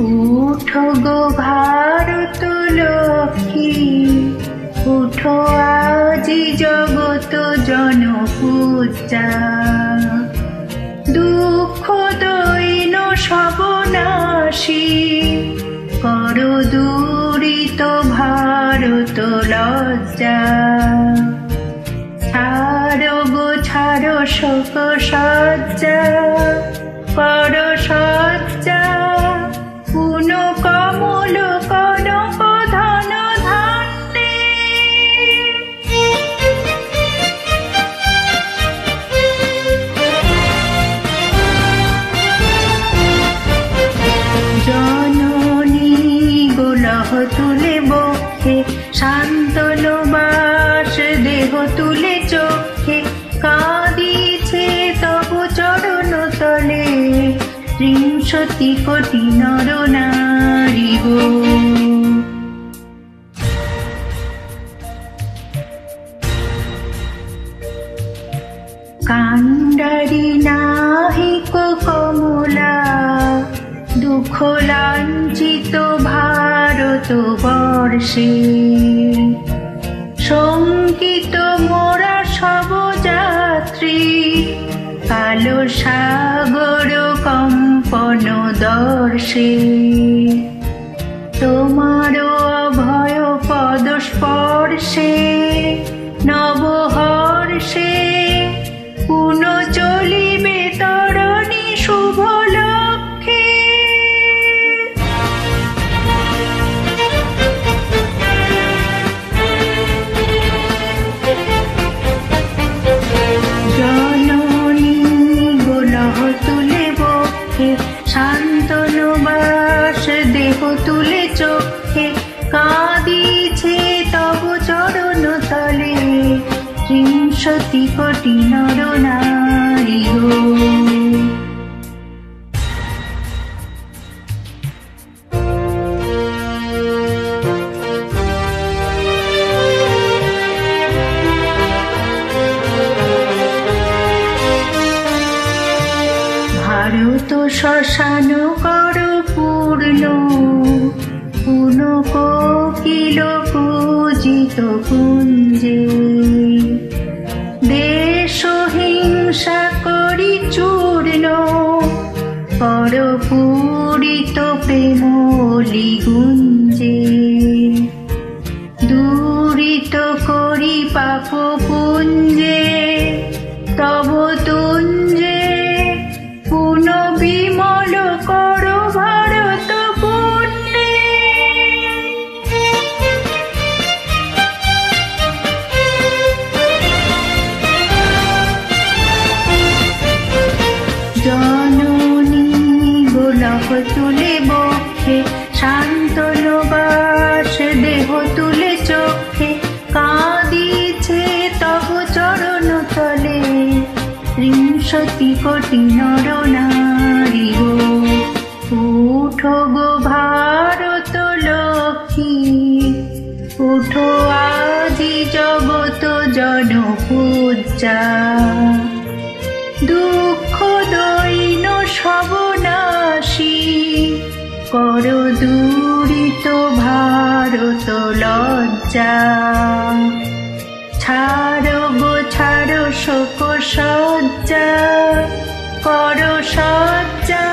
উঠো গো ভারত লক্ষ্মী, উঠো আজি জগত জনপূজা। দুঃখ দৈন সবনাশী, করো দূরিত ভারত লজ্জা। ছাড়ো গো ছাড়ো শোক সজ্জা, করো সজ্জা। পুন কমল কনক ধন ধান্যে, জননী গোলহ তুলে বক্ষে, শান্তনু বাস দেহ তুলে চোখে। কাঁদিছে তবু চরণ তলে, ৩০ কোটি নর নারী গো। কাণ্ডারি নাহিক কমলা, দুঃখ লাঞ্ছিত ভারত বর্ষে। শঙ্কিত মোরা সব যাত্রী, কালো সাগর কম্পন দর্শে। তোমার অভয় পদ স্পর্শে, নবহর্ষে। পুন চলিবে তরণী শুভ লক্ষ্যে। জননী গোলহ তুলে বক্ষে, শান্তনু বাস দেহ তুলে চোখে। কাঁদিছে তব চরণ তলে, ৩০ কোটি নর নারী গো। ভারত শ্মশান কর পূর্ণ, পুন কোকিল পূজিত কুঞ্জে। দেশ হিংসা করি চূর্ণ, কর পূরিত প্রেমলি গুঞ্জে। দূরিত করি পাপ পুঞ্জে, তব তুঞ্জে। পুন বিমল কর ভারত পুণ্যে। জননী গোলহ তুলে বক্ষে, শান্তনু বাস দেহ তুলে চোখে। কাঁদিছে তব চরণ তলে, ৩০ কোটি নর নারী গো। উঠো গো ভারত লক্ষ্মী, উঠো আজি জগত জনপূজা। দুঃখ দৈন সবনাশী, করো দূরিত ভারত লজ্জা। ছাড়ো গো ছাড়ো শোক সজ্জা, করো সজ্জা।